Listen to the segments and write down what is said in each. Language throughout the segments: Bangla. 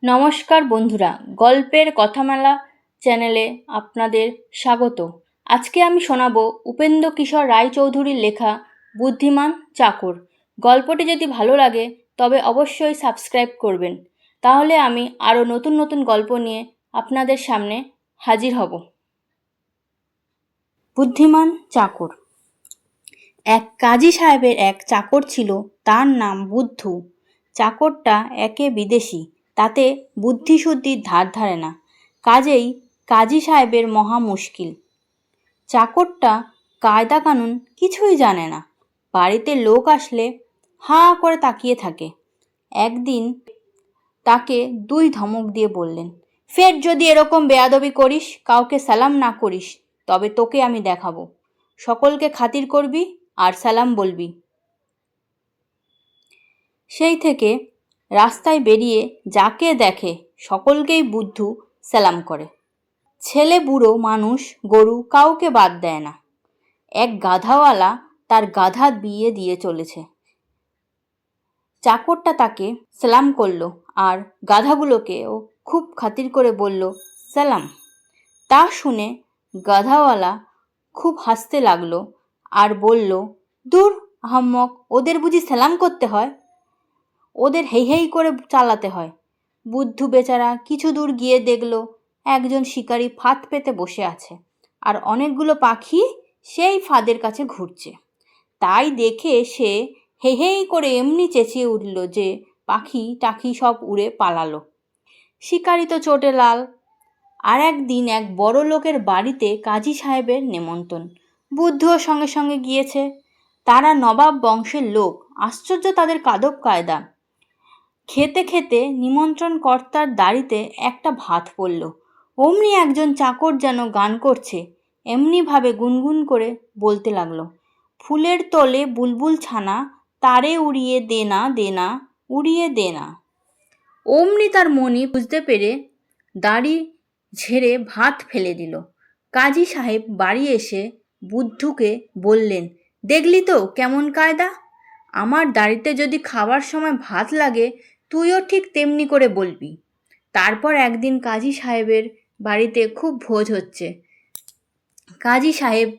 নমস্কার বন্ধুরা, গল্পের কথামালা চ্যানেলে আপনাদের স্বাগত। আজকে আমি শোনাবো উপেন্দ্র কিশোর রায়চৌধুরীর লেখা বুদ্ধিমান চাকর। গল্পটি যদি ভালো লাগে তবে অবশ্যই সাবস্ক্রাইব করবেন, তাহলে আমি আরও নতুন নতুন গল্প নিয়ে আপনাদের সামনে হাজির হব। বুদ্ধিমান চাকর। এক কাজী সাহেবের এক চাকর ছিল, তার নাম বুদ্ধু। চাকরটা একে বিদেশি, তাতে বুদ্ধিশুদ্ধির ধার ধারে না, কাজেই কাজী সাহেবের মহা মুশকিল। চাকরটা কায়দা কানুন কিছুই জানে না, বাড়িতে লোক আসলে হাঁ করে তাকিয়ে থাকে। একদিন তাকে দুই ধমক দিয়ে বললেন, ফের যদি এরকম বেয়াদবি করিস, কাউকে সালাম না করিস, তবে তোকে আমি দেখাবো। সকলকে খাতির করবি আর সালাম বলবি। সেই থেকে রাস্তায় বেরিয়ে যাকে দেখে সকলকেই বুদ্ধু সালাম করে। ছেলে বুড়ো মানুষ গরু কাউকে বাদ দেয় না। এক গাধাওয়ালা তার গাধা বিয়ে দিয়ে চলেছে। চাকরটা তাকে সালাম করলো আর গাধাগুলোকেও খুব খাতির করে বলল সালাম। তা শুনে গাধাওয়ালা খুব হাসতে লাগলো আর বলল, দূর আহাম্মক, ওদের বুঝি সালাম করতে হয়? ওদের হেই হেই করে চালাতে হয়। বুদ্ধু বেচারা কিছু দূর গিয়ে দেখল একজন শিকারী ফাঁদ পেতে বসে আছে আর অনেকগুলো পাখি সেই ফাঁদের কাছে ঘুরছে। তাই দেখে সে হে হেই করে এমনি চেঁচিয়ে উঠল যে পাখি টাখি সব উড়ে পালালো। শিকারী তো চোটে লাল। আর একদিন এক বড় লোকের বাড়িতে কাজী সাহেবের নেমন্তন্ন। বুদ্ধুও সঙ্গে সঙ্গে গিয়েছে। তারা নবাব বংশের লোক, আশ্চর্য তাদের কাদব কায়দা। খেতে খেতে নিমন্ত্রণ কর্তার দাড়িতে একটা ভাত পড়ল। অমনি একজন চাকর যেন গান করছে, এমনিভাবে গুনগুন করে বলতে লাগলো, ফুলের তলে বুলবুল ছানা, তারে উড়িয়ে দে না দে না, উড়িয়ে দে না। অমনি তার মনি বুঝতে পেরে দাড়ি ঝেড়ে ভাত ফেলে দিল। কাজী সাহেব বাড়ি এসে বুদ্ধুকে বললেন, দেখলি তো কেমন কায়দা? আমার দাড়িতে যদি খাবার সময় ভাত লাগে, তুইও ঠিক তেমনি করে বলবি। তারপর একদিন কাজী সাহেবের বাড়িতে খুব ভোজ হচ্ছে। কাজী সাহেব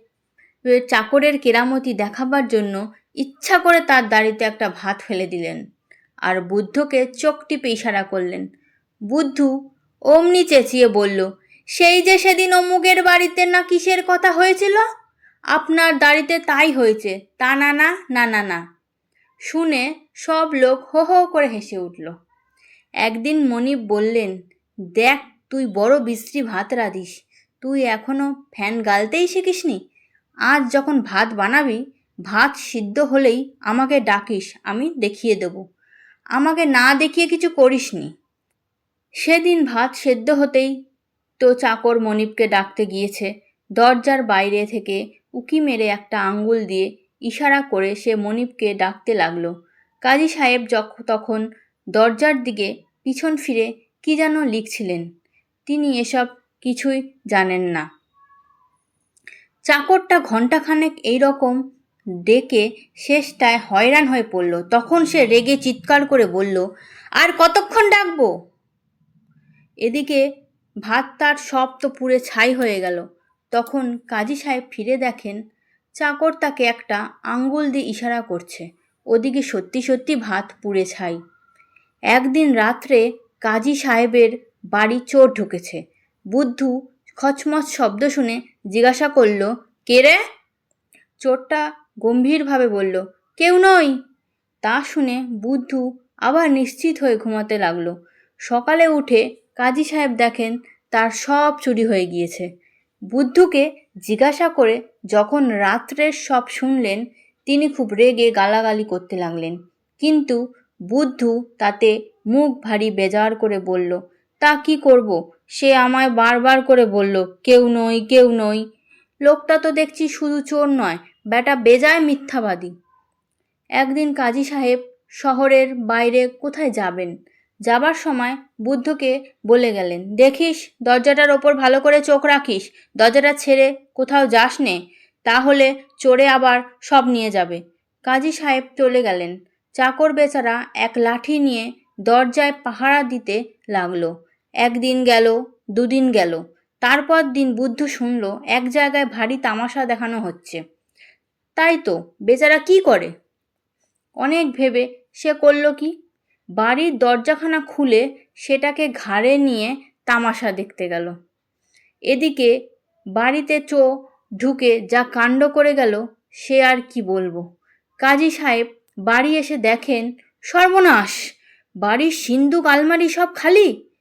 চাকরের কেরামতি দেখাবার জন্য ইচ্ছা করে তার দাড়িতে একটা ভাত ফেলে দিলেন আর বুদ্ধকে চোখ টিপে ইশারা করলেন। বুদ্ধু অমনি চেঁচিয়ে বলল, সেই যে সেদিন অমুকের বাড়িতে না কিসের কথা হয়েছিল, আপনার দাড়িতে তাই হয়েছে, তা না না না না না। শুনে সব লোক হো হো করে হেসে উঠল। একদিন মনিব বললেন, দেখ তুই বড় বিশ্রী ভাত রাঁধিস, তুই এখনো ফ্যান গালতেই শিখিসনি। আজ যখন ভাত বানাবি, ভাত সিদ্ধ হলেই আমাকে ডাকিস, আমি দেখিয়ে দেব। আমাকে না দেখিয়ে কিছু করিসনি। সেদিন ভাত সেদ্ধ হতেই তো চাকর মনিবকে ডাকতে গিয়েছে। দরজার বাইরে থেকে উকি মেরে একটা আঙ্গুল দিয়ে ইশারা করে সে মনিবকে ডাকতে লাগলো। কাজী সাহেব তখন দরজার দিকে পিছন ফিরে কি যেন লিখছিলেন। তিনি এসব কিছুই জানেন না। চাকরটা ঘণ্টাখানেক এইরকম ডেকে শেষটায় হয়রান হয়ে পড়ল। তখন সে রেগে চিৎকার করে বলল, আর কতক্ষণ ডাকবো? এদিকে ভাত তার সব তো পুড়ে ছাই হয়ে গেল। তখন কাজী সাহেব ফিরে দেখেন চাকর তাকে একটা আঙ্গুল দিয়ে ইশারা করছে। ওদিকে সত্যি সত্যি ভাত পুড়ে ছাই। একদিন রাত্রে কাজী সাহেবের বাড়ি চোর ঢুকেছে। বুদ্ধু খচমচ শব্দ শুনে জিজ্ঞাসা করল, কে রে? চোরটা গম্ভীরভাবে বলল, কেউ নই। তা শুনে বুদ্ধু আবার নিশ্চিত হয়ে ঘুমাতে লাগলো। সকালে উঠে কাজী সাহেব দেখেন তার সব চুরি হয়ে গিয়েছে। বুদ্ধুকে জিজ্ঞাসা করে যখন রাত্রের সব শুনলেন, তিনি খুব রেগে গালাগালি করতে লাগলেন। কিন্তু বুদ্ধু তাতে মুখ ভারী বেজার করে বলল, তা কি করব? সে আমায় বারবার করে বলল, কেউ নই কেউ নই। লোকটা তো দেখছি শুধু চোর নয়, বেটা বেজায় মিথ্যাবাদী। একদিন কাজী সাহেব শহরের বাইরে কোথায় যাবেন, যাবার সময় বুদ্ধকে বলে গেলেন, দেখিস দরজাটার ওপর ভালো করে চোখ রাখিস, দরজাটা ছেড়ে কোথাও যাস নে, তাহলে চোরে আবার সব নিয়ে যাবে। কাজী সাহেব চলে গেলেন। চাকর বেচারা এক লাঠি নিয়ে দরজায় পাহারা দিতে লাগলো। একদিন গেল, দুদিন গেল, তারপর দিন বুদ্ধ শুনল এক জায়গায় ভারী তামাশা দেখানো হচ্ছে। তাই তো, বেচারা কি করে? অনেক ভেবে সে করল কি, বাড়ির দরজাখানা খুলে সেটাকে ঘাড়ে নিয়ে তামাশা দেখতে গেল। এদিকে বাড়িতে ঢুকে যা কাণ্ড করে গেল সে আর কি বলবো। কাজী সাহেব বাড়ি এসে দেখেন, সর্বনাশ, বাড়ির সিন্দুক আলমারি সব খালি।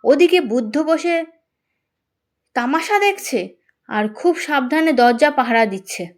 ওদিকে বুদ্ধ বসে তামাশা দেখছে আর খুব সাবধানে দরজা পাহারা দিচ্ছে।